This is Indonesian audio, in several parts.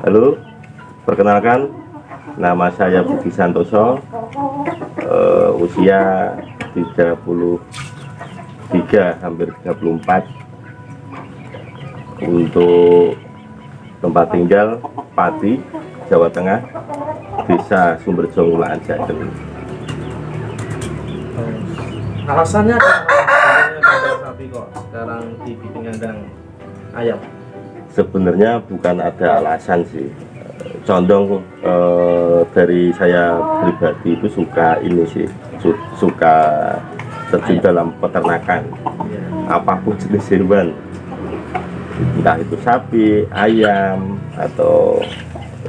Halo, perkenalkan, nama saya Budi Santoso, usia 33, hampir 34. Untuk tempat tinggal Pati, Jawa Tengah, Desa Sumberjo, Ngulaan Jateng. Alasannya kandang sapi kok sekarang dibikin kandang ayam? Sebenarnya bukan ada alasan sih, condong dari saya pribadi itu suka ini sih, suka terjun dalam peternakan, apapun jenis hewan, entah itu sapi, ayam, atau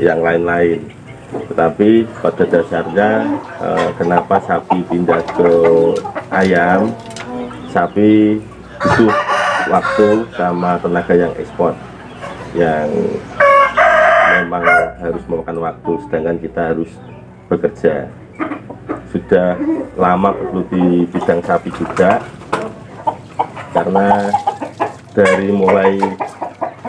yang lain-lain. Tetapi pada dasarnya kenapa sapi pindah ke ayam, sapi butuh waktu sama tenaga yang ekspor, yang memang harus memakan waktu, sedangkan kita harus bekerja. Sudah lama bergelut di bidang sapi juga, karena dari mulai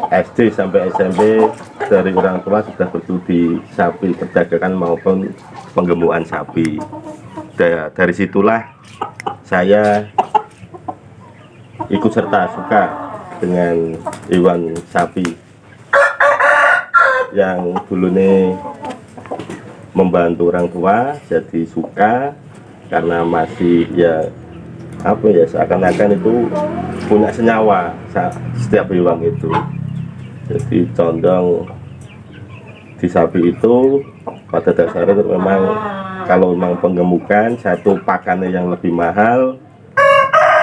SD sampai SMP dari orang tua sudah bergelut di sapi, perdagangan maupun penggemukan sapi. Dari situlah saya ikut serta suka dengan hewan sapi, yang dulunya membantu orang tua jadi suka karena masih seakan-akan itu punya senyawa setiap hewan itu. Jadi condong di sapi itu pada dasarnya memang kalau memang penggemukan, satu pakannya yang lebih mahal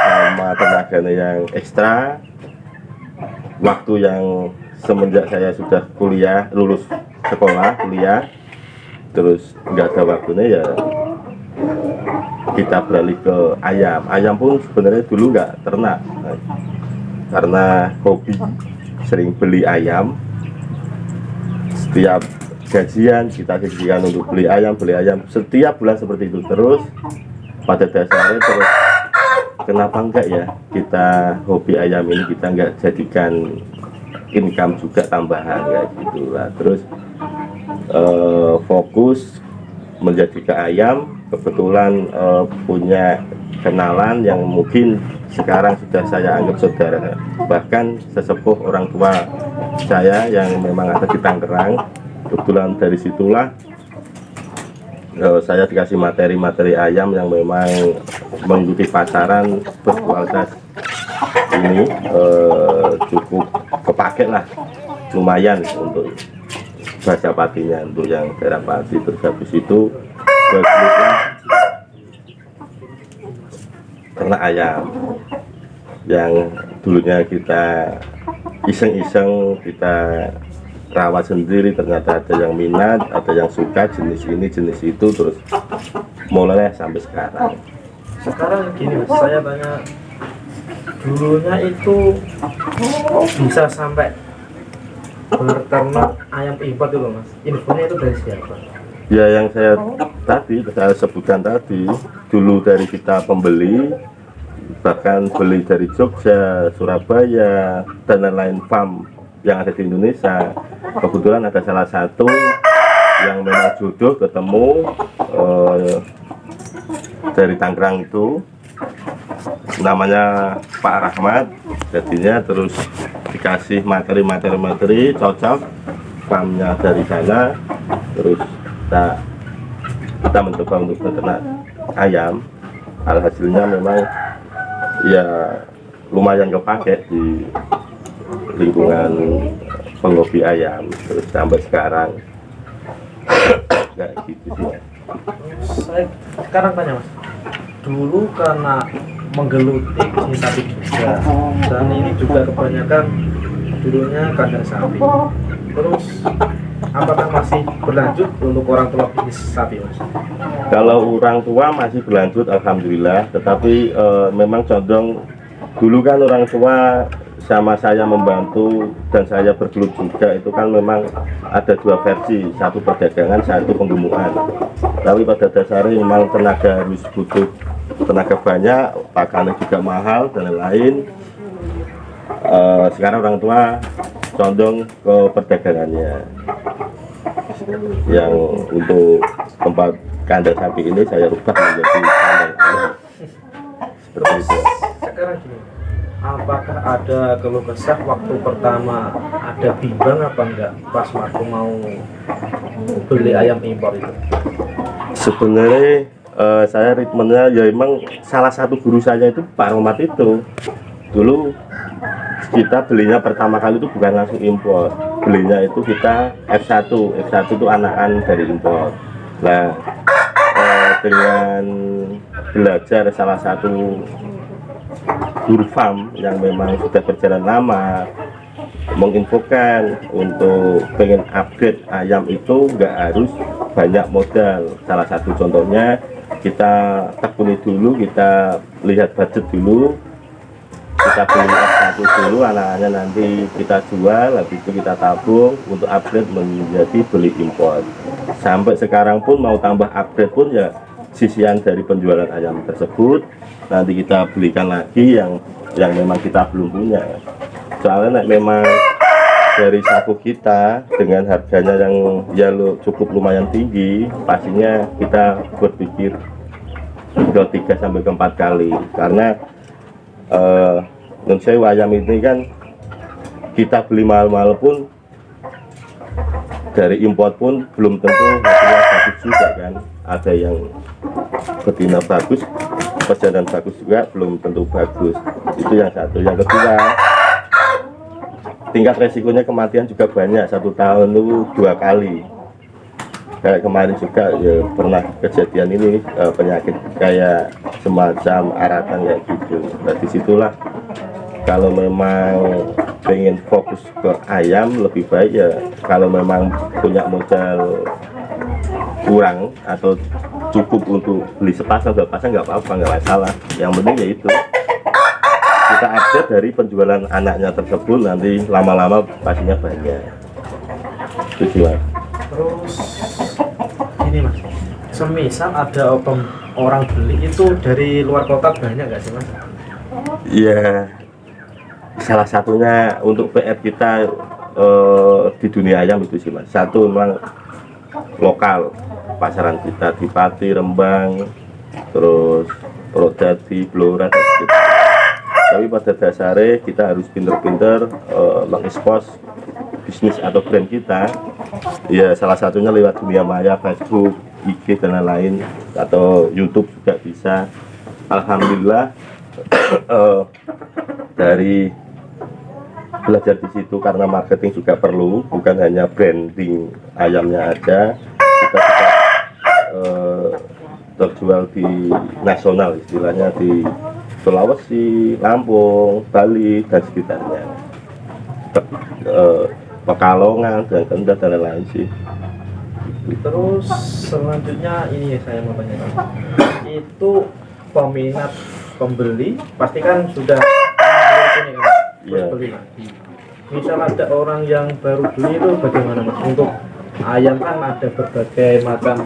sama tenaganya yang ekstra, waktu yang semenjak saya sudah kuliah, lulus sekolah kuliah, terus nggak ada waktunya, ya kita beralih ke ayam. Ayam pun sebenarnya dulu nggak ternak, karena hobi, sering beli ayam. Setiap gajian kita gajian untuk beli ayam setiap bulan seperti itu. Terus pada dasarnya terus kenapa enggak ya kita hobi ayam ini kita nggak jadikan income juga tambahan kayak gitu lah. Terus fokus menjadi ke ayam. Kebetulan punya kenalan yang mungkin sekarang sudah saya anggap saudara, bahkan sesepuh orang tua saya yang memang ada di Tangerang. Kebetulan dari situlah saya dikasih materi ayam yang memang mengikuti pasaran berkualitas ini, cukup kepake lah, lumayan untuk bahasa Patinya, untuk yang daerah Pati. Terus habis itu berikutnya ternak ayam yang dulunya kita iseng-iseng kita rawat sendiri, ternyata ada yang minat, ada yang suka jenis ini jenis itu, terus mulai sampai sekarang. Sekarang gini mas, saya tanya, dulunya itu bisa sampai berternak ayam import itu mas, infonya itu dari siapa? Ya yang saya sebutkan tadi, dulu dari kita pembeli, bahkan beli dari Jogja, Surabaya, dan lain-lain farm yang ada di Indonesia. Kebetulan ada salah satu yang memang jodoh ketemu dari Tangerang itu, namanya Pak Rahmat. Jadinya terus dikasih materi cocok, farmnya dari sana. Terus kita mencoba untuk beternak ayam. Alhasilnya memang ya lumayan kepake di lingkungan penghobi ayam, terus sampai sekarang kayak gitu sih. Saya sekarang tanya mas, dulu karena menggeluti bisnis sapi juga, dan ini juga kebanyakan dulunya kandang sapi, terus apakah masih berlanjut untuk orang tua bisnis sapi mas? Kalau orang tua masih berlanjut alhamdulillah, tetapi memang condong dulu kan orang tua sama saya membantu dan saya bergelut juga, itu kan memang ada dua versi, satu perdagangan, satu penggemukan. Tapi pada dasarnya memang tenaga harus butuh tenaga banyak, pakannya juga mahal dan lain-lain. Sekarang orang tua condong ke perdagangannya. Yang untuk tempat kandang sapi ini saya rubah menjadi kandang ayam. Seperti itu. Sekarang gini, apakah ada keluh kesah waktu pertama ada bimbang apa enggak pas waktu mau beli ayam impor itu? Sebenarnya saya ritmenya ya emang salah satu guru saya itu Pak Romat itu. Dulu kita belinya pertama kali itu bukan langsung impor, belinya itu kita F1 itu anakan dari impor. Nah, dengan belajar salah satu guru farm yang memang sudah berjalan lama menginfokan untuk pengen upgrade ayam itu nggak harus banyak modal. Salah satu contohnya kita tekuni dulu, kita lihat budget dulu, kita beli F1 dulu, anak-anaknya nanti kita jual, habis itu kita tabung untuk upgrade menjadi beli impor. Sampai sekarang pun mau tambah upgrade pun ya sisian dari penjualan ayam tersebut nanti kita belikan lagi yang memang kita belum punya. Soalnya memang dari saku kita dengan harganya yang ya cukup lumayan tinggi, pastinya kita berpikir ke 3 sampai ke 4 kali karena menurut saya ayam ini kan kita beli mahal-mahal pun dari import pun belum tentu hasilnya bagus juga kan. Ada yang betina bagus, perjalanan bagus juga belum tentu bagus. Itu yang satu. Yang kedua, tingkat resikonya kematian juga banyak. 1 tahun itu 2 kali. Kayak kemarin juga ya pernah kejadian ini penyakit kayak semacam aratan kayak gitu. Nah disitulah kalau memang pengen fokus ke ayam lebih baik ya kalau memang punya modal kurang atau cukup untuk beli sepasang 2 pasang nggak apa-apa, nggak masalah. Yang penting ya itu kita update dari penjualan anaknya tersebut, nanti lama-lama pastinya banyak. Itu Mas. Terus ini Mas, semisal ada orang beli itu dari luar kota banyak nggak sih Mas? Iya, salah satunya untuk PR kita di dunia ayam itu sih Mas. Satu memang lokal, pasaran kita di Pati, Rembang, terus Purwodadi, Blora, dan sekitar. Tapi pada dasarnya kita harus pinter-pinter mengekspos bisnis atau brand kita. Ya salah satunya lewat dunia maya, Facebook, IG dan lain-lain, atau YouTube juga bisa. Alhamdulillah dari belajar di situ karena marketing juga perlu, bukan hanya branding ayamnya aja, kita juga terjual di nasional, istilahnya di Sulawesi, Lampung, Bali dan sekitarnya, Pekalongan dan Kendal dan lain-lain sih. Terus selanjutnya ini saya mau tanyakan, itu peminat pembeli pasti kan sudah beli ini kan, terus Iya. beli lagi. Misal ada orang yang baru beli itu bagaimana Mas? Untuk ayam kan ada berbagai macam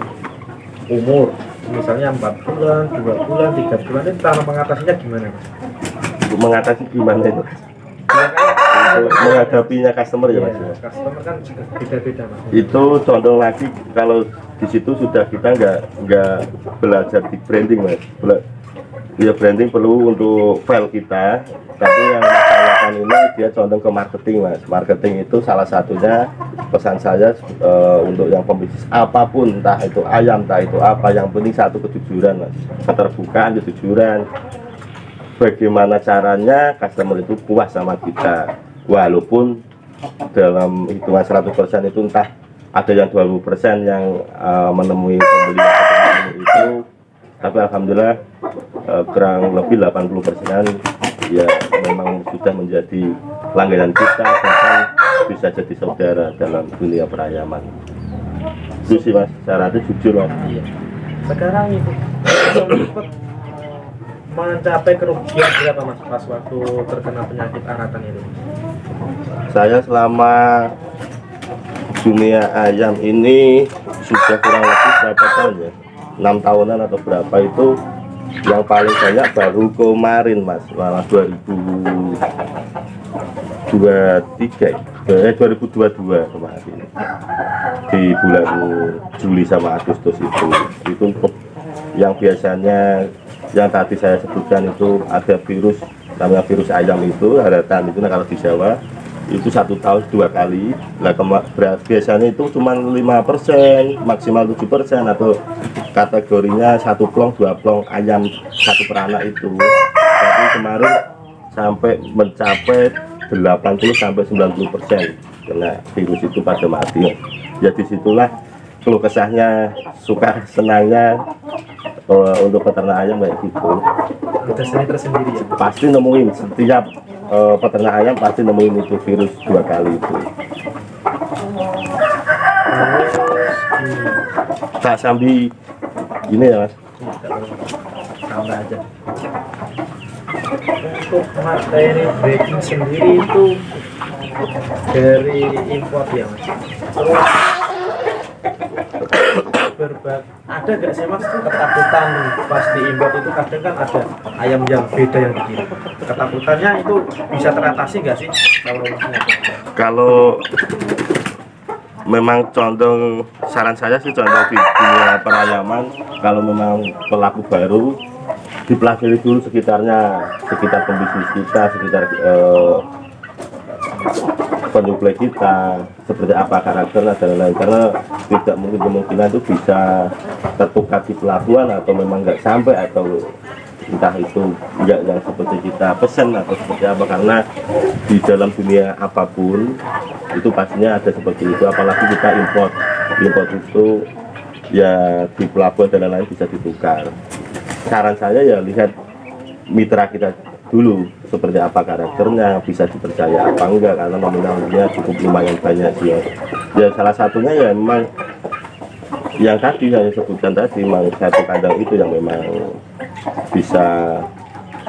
umur, misalnya 4 bulan, 2 bulan, 3 bulan, itu cara mengatasinya gimana Mas? Untuk mengatasi gimana itu? Ya kan, Untuk menghadapinya customer ya Mas. iya, customer kan beda-beda Mas. Itu contoh lagi kalau di situ sudah kita nggak belajar di branding Mas. Ya branding perlu untuk file kita, tapi yang masalahkan ini dia condong ke marketing Mas. Marketing itu salah satunya pesan saya untuk yang pembisnis apapun, entah itu ayam, entah itu apa, yang penting satu kejujuran Mas, keterbukaan, kejujuran. Bagaimana caranya customer itu puas sama kita, walaupun dalam hitungan 100% itu entah ada yang 20% yang menemui pembeli itu, tapi alhamdulillah kurang lebih 80%-an ya memang sudah menjadi langganan kita, bahkan bisa jadi saudara dalam dunia perayaman. Itu sih Mas, syaratnya jujur Mas. Iya. Sekarang itu sempat mencapai kerugian berapa Mas pas waktu terkena penyakit aratan itu? Saya selama dunia ayam ini sudah kurang lebih berapa tahun ya? 6 tahunan atau berapa itu, yang paling banyak baru kemarin Mas, malah 2020 2022 kemarin di bulan Juli sama Agustus itu yang biasanya yang tadi saya sebutkan itu ada virus namanya virus ayam itu haratan itu. Nah kalau di Jawa itu 1 tahun 2 kali. Nah biasanya itu cuma 5%, maksimal 7%, atau kategorinya 1 plong 2 plong ayam 1 peranak itu. Tapi kemarin sampai mencapai 80-90% karena virus itu pada mati. Ya disitulah keluh kesahnya, suka senangnya untuk peternak ayam kayak gitu. Ada seni tersendiri ya. Pasti nemuin setiap peternak ayam pasti nemuin itu virus 2 kali itu. Tak sambil ini ya mas. Tambah aja. Untuk materi breeding sendiri itu dari import ya mas. Terus ada gak sih mas ketakutan pas di import itu kadang kan ada ayam yang beda yang dikirim. Ketakutannya itu bisa teratasi gak sih kalau masnya? Kalau memang condong, saran saya sih condong di dunia perayaman, kalau memang pelaku baru dipelajari dulu sekitar pembisnis kita, sekitar penyuplai kita, seperti apa karakternya dan lain-lain, karena tidak mungkin kemungkinan itu bisa tertukar di pelabuhan atau memang nggak sampai, atau entah itu nggak yang seperti kita pesan atau seperti apa, karena di dalam dunia apapun itu pastinya ada seperti itu, apalagi kita import itu ya di pelabuhan dan lain-lain bisa ditukar. Saran saya ya lihat mitra kita dulu seperti apa karakternya, bisa dipercaya apa enggak, karena nominalnya cukup lumayan banyak sih ya. Salah satunya ya memang yang tadi saya sebutkan tadi, memang satu kandang itu yang memang bisa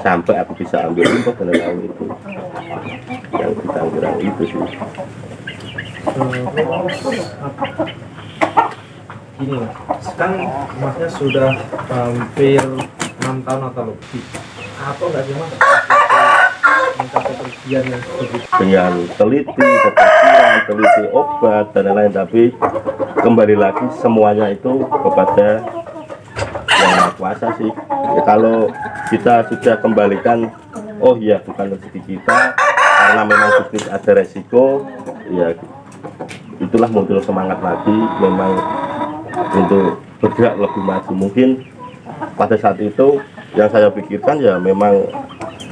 sampai aku bisa ambil impor dan lain-lain, itu yang kita kurang itu sih. Gini mas, kan masnya sudah hampir 6 tahun atau lebih, atau enggak sih mas mencapai kerugian yang begitu Dengan teliti kepastian, teliti obat dan lain-lain, tapi kembali lagi semuanya itu kepada yang Maha Kuasa sih ya. Kalau kita sudah kembalikan, oh iya bukan rezeki kita, karena memang bisnis ada resiko ya, itulah muncul semangat lagi memang untuk bergerak lebih maju. Mungkin pada saat itu yang saya pikirkan ya memang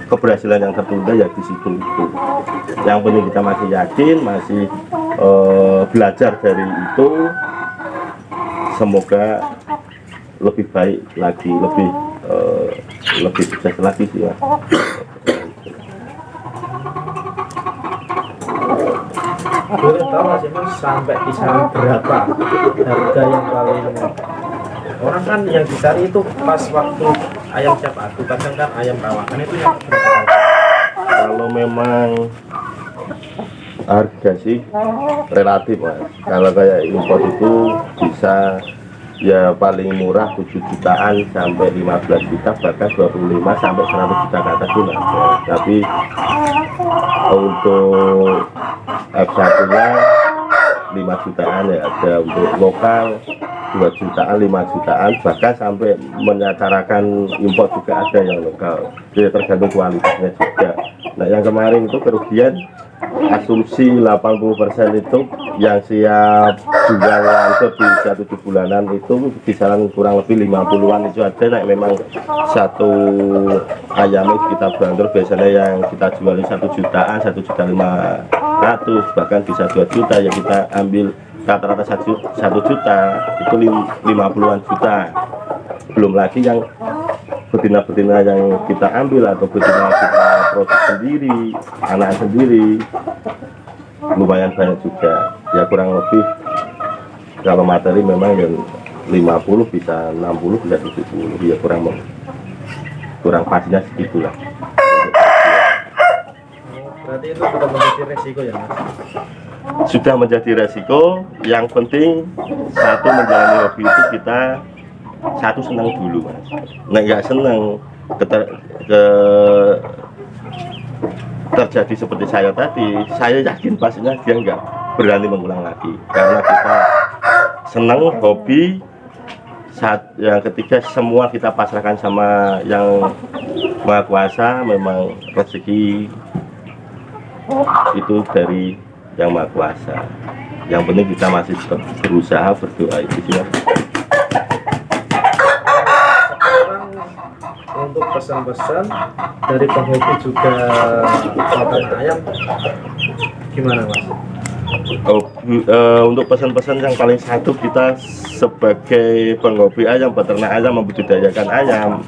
keberhasilan yang tertunda ya di situ itu. Yang penting kita masih yakin, masih belajar dari itu, semoga lebih baik lagi, lebih sukses lagi sih ya. boleh tahu nggak sih mas sampai kisaran berapa harga yang paling, orang kan yang dicari itu pas waktu ayam siap adu, kadang kan ayam perawakan itu yang berapa? Kalau memang harga sih relatif mas, kalau kayak impor itu bisa ya paling murah 7 jutaan sampai 15 juta, bahkan 25 sampai 100 juta ke atas pun ada. Tapi untuk F1 nya 5 jutaan ya ada, untuk lokal 2 jutaan, 5 jutaan, bahkan sampai menyacarakan impor juga ada yang lokal. Jadi tergantung kualitasnya juga. Nah yang kemarin itu kerugian asumsi 80% itu yang siap jual langsung di 1 bulanan itu kisaran kurang lebih 50-an itu ada. Nah memang satu ayam itu kita bandrol biasanya yang kita jualin 1 jutaan, 1.500.000, bahkan bisa 2 juta ya, kita ambil rata-rata 1 juta itu 50-an juta. Belum lagi yang betina-betina yang kita ambil atau betina kita produk sendiri, anak sendiri, lumayan banyak juga ya, kurang lebih kalau materi memang yang 50 bisa 60 bisa 70 ya, kurang pastinya segitulah. Berarti itu sudah menjadi resiko ya mas? Sudah menjadi resiko. Yang penting satu, menjalani hobi itu kita satu senang dulu mas. Nah nggak senang terjadi seperti saya tadi, saya yakin pastinya dia nggak berani mengulang lagi, karena kita senang hobi. Saat yang ketiga, semua kita pasrahkan sama yang Maha Kuasa. Memang rezeki itu dari yang Maha Kuasa. Yang penting kita masih tetap berusaha, berdoa, itu sih Mas. Sekarang untuk pesan-pesan dari penghobi juga makan ayam gimana Mas? Untuk pesan-pesan yang paling satu, kita sebagai penghobi ayam, peternak ayam, membudidayakan ayam,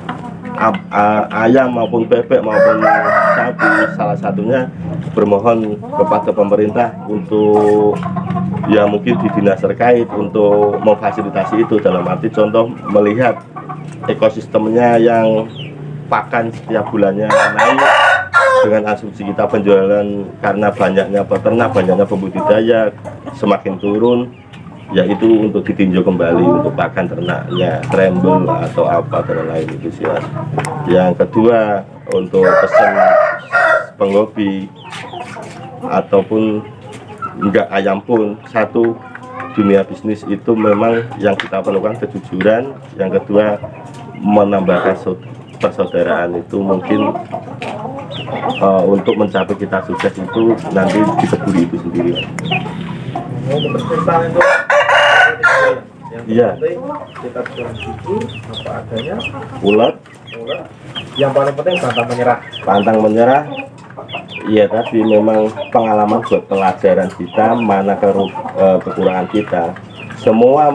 ayam maupun bebek maupun sapi, salah satunya bermohon kepada pemerintah untuk ya mungkin di dinas terkait untuk memfasilitasi itu, dalam arti contoh melihat ekosistemnya yang pakan setiap bulannya naik dengan asumsi kita penjualan karena banyaknya peternak, banyaknya pembudidaya semakin turun, yaitu untuk ditinjau kembali untuk pakan ternaknya, trembel atau apa dan lain itu sih Mas. Yang kedua, untuk pesan penghobi ataupun enggak ayam pun, satu, dunia bisnis itu memang yang kita perlukan kejujuran. Yang kedua, menambahkan persaudaraan itu mungkin untuk mencapai kita sukses itu nanti dikeburi itu sendiri. Untuk permintaan itu yang Iya. penting kita jual jujur apa adanya, Ulat, ulat. Yang paling penting pantang menyerah. pantang menyerah. Iya, tapi memang pengalaman buat pelajaran kita mana kekurangan kita. Semua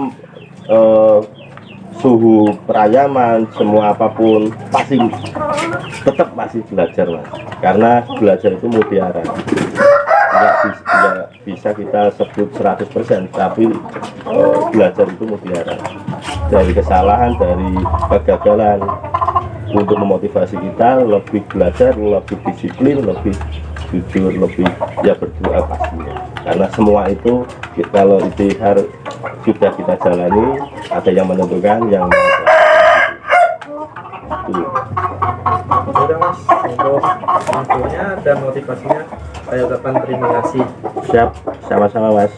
suhu perayaman, semua apapun pasti tetap masih belajar Mas, karena belajar itu mutiara. Nggak bisa kita sebut 100%, tapi belajar itu mutiara. Dari kesalahan, dari kegagalan, untuk memotivasi kita lebih belajar, lebih disiplin, lebih jujur, lebih ya berdoa pastinya. Karena semua itu kalau ikhtiar sudah kita jalani, ada yang menentukan, yang itu. Udah Mas, untuk infonya dan motivasinya saya ucapkan terima kasih. Siap, sama-sama Mas.